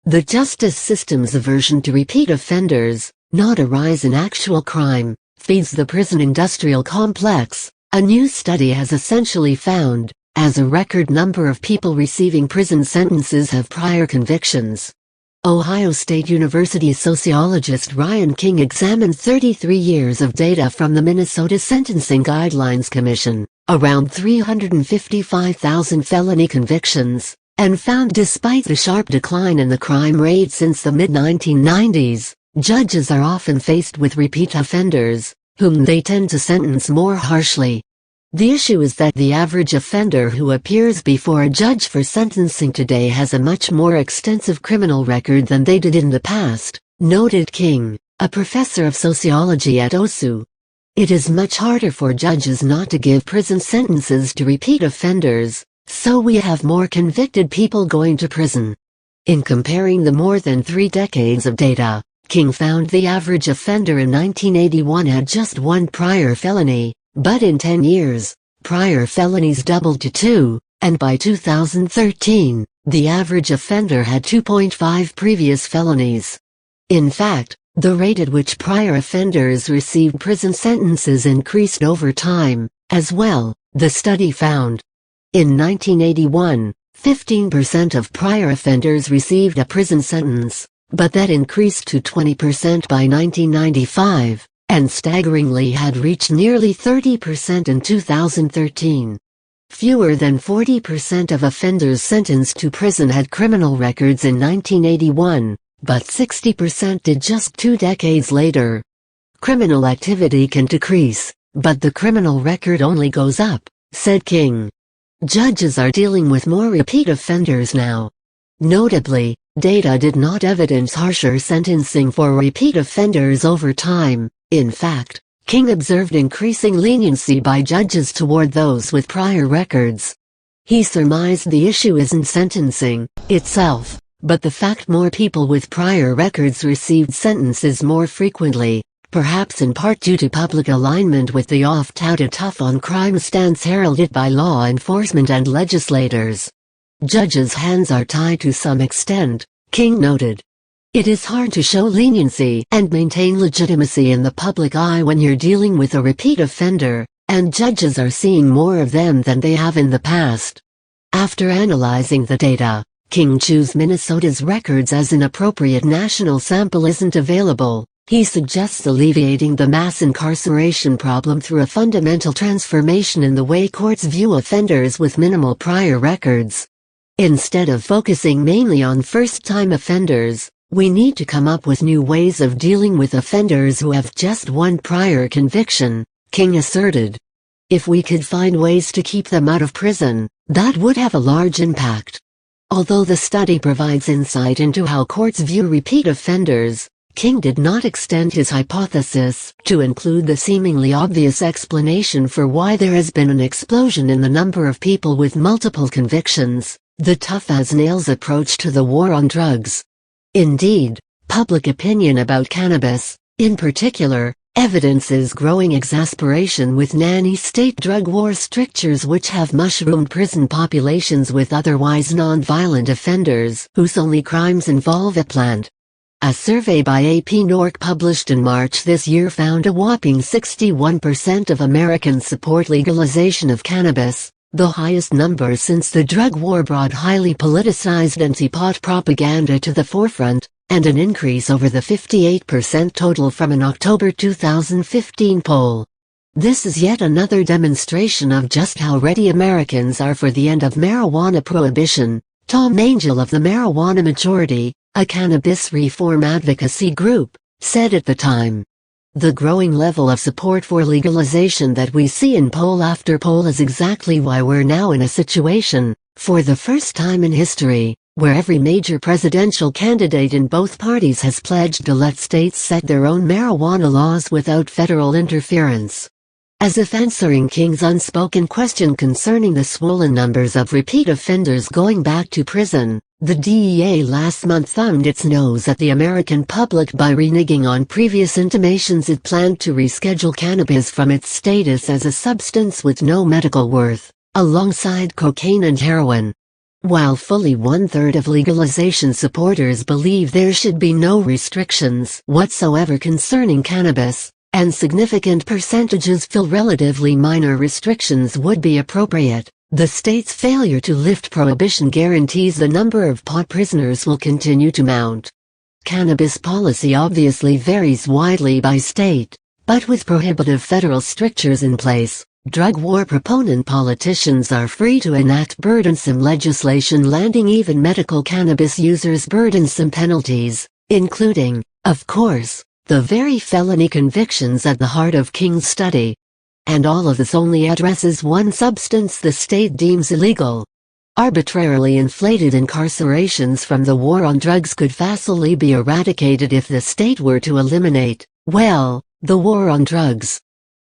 The justice system's aversion to repeat offenders, not a rise in actual crime, feeds the prison industrial complex, a new study has essentially found, as a record number of people receiving prison sentences have prior convictions. Ohio State University sociologist Ryan King examined 33 years of data from the Minnesota Sentencing Guidelines Commission, around 355,000 felony convictions, and found despite the sharp decline in the crime rate since the mid-1990s, judges are often faced with repeat offenders, whom they tend to sentence more harshly. The issue is that the average offender who appears before a judge for sentencing today has a much more extensive criminal record than they did in the past, noted King, a professor of sociology at OSU. It is much harder for judges not to give prison sentences to repeat offenders, so we have more convicted people going to prison. In comparing the more than 3 decades of data, King found the average offender in 1981 had just 1 prior felony, but in 10 years, prior felonies doubled to 2, and by 2013, the average offender had 2.5 previous felonies. In fact, the rate at which prior offenders received prison sentences increased over time, as well, the study found. In 1981, 15% of prior offenders received a prison sentence, but that increased to 20% by 1995. And staggeringly had reached nearly 30% in 2013. Fewer than 40% of offenders sentenced to prison had criminal records in 1981, but 60% did just 2 decades later. Criminal activity can decrease, but the criminal record only goes up, said King. Judges are dealing with more repeat offenders now. Notably, data did not evidence harsher sentencing for repeat offenders over time. In fact, King observed increasing leniency by judges toward those with prior records. He surmised the issue isn't sentencing itself, but the fact more people with prior records received sentences more frequently, perhaps in part due to public alignment with the oft-touted tough-on-crime stance heralded by law enforcement and legislators. Judges' hands are tied to some extent, King noted. It is hard to show leniency and maintain legitimacy in the public eye when you're dealing with a repeat offender, and judges are seeing more of them than they have in the past. After analyzing the data, King chose Minnesota's records as an appropriate national sample isn't available. He suggests alleviating the mass incarceration problem through a fundamental transformation in the way courts view offenders with minimal prior records. Instead of focusing mainly on first-time offenders, we need to come up with new ways of dealing with offenders who have just 1 prior conviction, King asserted. If we could find ways to keep them out of prison, that would have a large impact. Although the study provides insight into how courts view repeat offenders, King did not extend his hypothesis to include the seemingly obvious explanation for why there has been an explosion in the number of people with multiple convictions, the tough-as-nails approach to the war on drugs. Indeed, public opinion about cannabis, in particular, evidences growing exasperation with nanny state drug war strictures which have mushroomed prison populations with otherwise non-violent offenders whose only crimes involve a plant. A survey by AP Norc published in March this year found a whopping 61% of Americans support legalization of cannabis, the highest number since the drug war brought highly politicized anti-pot propaganda to the forefront, and an increase over the 58% total from an October 2015 poll. This is yet another demonstration of just how ready Americans are for the end of marijuana prohibition, Tom Angel of the Marijuana Majority, a cannabis reform advocacy group, said at the time. The growing level of support for legalization that we see in poll after poll is exactly why we're now in a situation, for the first time in history, where every major presidential candidate in both parties has pledged to let states set their own marijuana laws without federal interference. As if answering King's unspoken question concerning the swollen numbers of repeat offenders going back to prison, the DEA last month thumbed its nose at the American public by reneging on previous intimations it planned to reschedule cannabis from its status as a substance with no medical worth, alongside cocaine and heroin. While fully one-third of legalization supporters believe there should be no restrictions whatsoever concerning cannabis, and significant percentages feel relatively minor restrictions would be appropriate, the state's failure to lift prohibition guarantees the number of pot prisoners will continue to mount. Cannabis policy obviously varies widely by state, but with prohibitive federal strictures in place, drug war proponent politicians are free to enact burdensome legislation landing even medical cannabis users burdensome penalties, including, of course, the very felony convictions at the heart of King's study. And all of this only addresses one substance the state deems illegal. Arbitrarily inflated incarcerations from the war on drugs could facilely be eradicated if the state were to eliminate, well, the war on drugs.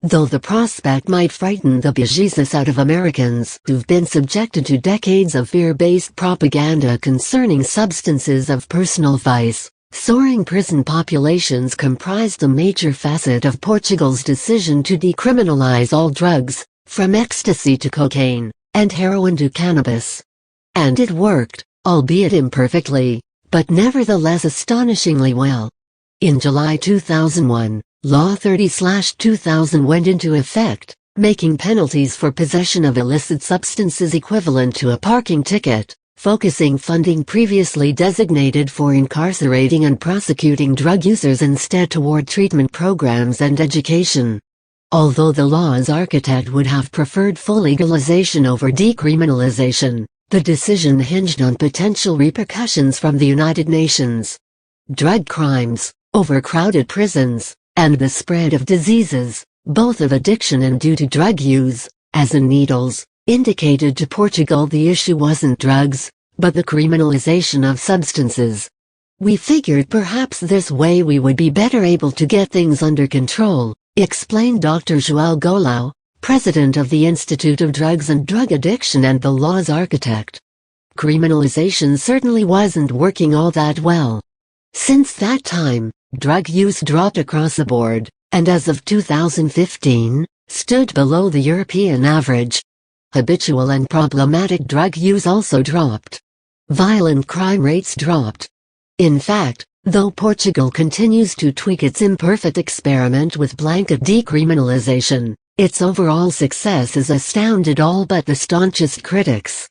Though the prospect might frighten the bejesus out of Americans who've been subjected to decades of fear-based propaganda concerning substances of personal vice, soaring prison populations comprise the major facet of Portugal's decision to decriminalize all drugs, from ecstasy to cocaine, and heroin to cannabis. And it worked, albeit imperfectly, but nevertheless astonishingly well. In July 2001, Law 30/2000 went into effect, making penalties for possession of illicit substances equivalent to a parking ticket, focusing funding previously designated for incarcerating and prosecuting drug users instead toward treatment programs and education. Although the law's architect would have preferred full legalization over decriminalization, the decision hinged on potential repercussions from the United Nations. Drug crimes, overcrowded prisons, and the spread of diseases, both of addiction and due to drug use, as in needles, indicated to Portugal the issue wasn't drugs, but the criminalization of substances. We figured perhaps this way we would be better able to get things under control, explained Dr. João Goulão, president of the Institute of Drugs and Drug Addiction and the law's architect. Criminalization certainly wasn't working all that well. Since that time, drug use dropped across the board, and as of 2015, stood below the European average. Habitual and problematic drug use also dropped. Violent crime rates dropped. In fact, though Portugal continues to tweak its imperfect experiment with blanket decriminalization, its overall success has astounded all but the staunchest critics.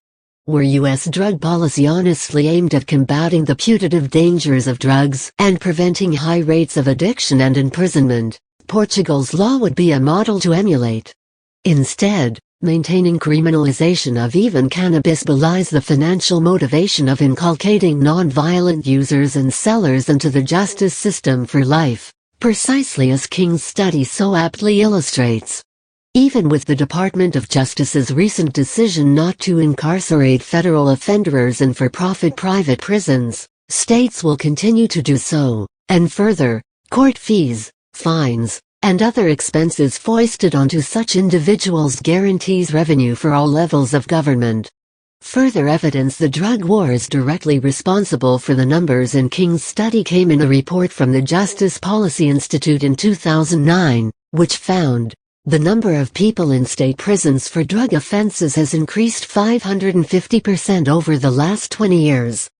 Were U.S. drug policy honestly aimed at combating the putative dangers of drugs and preventing high rates of addiction and imprisonment, Portugal's law would be a model to emulate. Instead, maintaining criminalization of even cannabis belies the financial motivation of inculcating non-violent users and sellers into the justice system for life, precisely as King's study so aptly illustrates. Even with the Department of Justice's recent decision not to incarcerate federal offenders in for-profit private prisons, states will continue to do so, and further, court fees, fines, and other expenses foisted onto such individuals guarantees revenue for all levels of government. Further evidence the drug war is directly responsible for the numbers in King's study came in a report from the Justice Policy Institute in 2009, which found the number of people in state prisons for drug offenses has increased 550% over the last 20 years.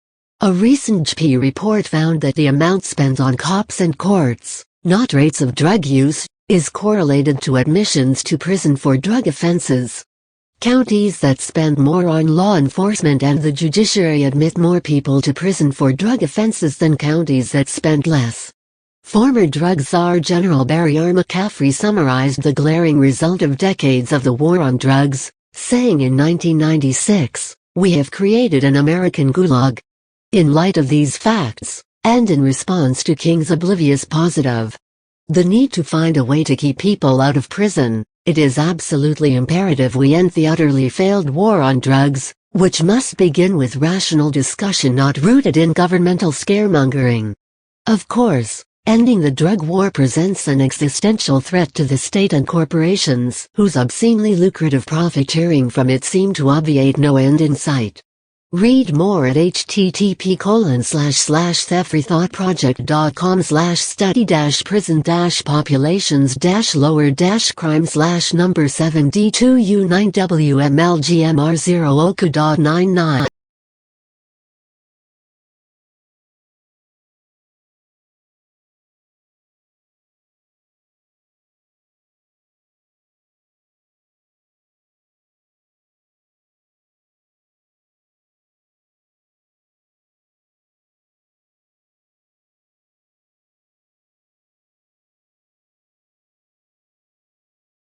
A recent GP report found that the amount spent on cops and courts, not rates of drug use, is correlated to admissions to prison for drug offenses. Counties that spend more on law enforcement and the judiciary admit more people to prison for drug offenses than counties that spend less. Former drug czar General Barry R. McCaffrey summarized the glaring result of decades of the war on drugs, saying in 1996, "We have created an American gulag." In light of these facts, and in response to King's oblivious positive, the need to find a way to keep people out of prison, it is absolutely imperative we end the utterly failed war on drugs, which must begin with rational discussion not rooted in governmental scaremongering. Of course, ending the drug war presents an existential threat to the state and corporations whose obscenely lucrative profiteering from it seem to obviate no end in sight. Read more at http://thefreethoughtproject.com/study-prison-populations-lower-crime/number 7D2U9WMLGMR0 OKU.99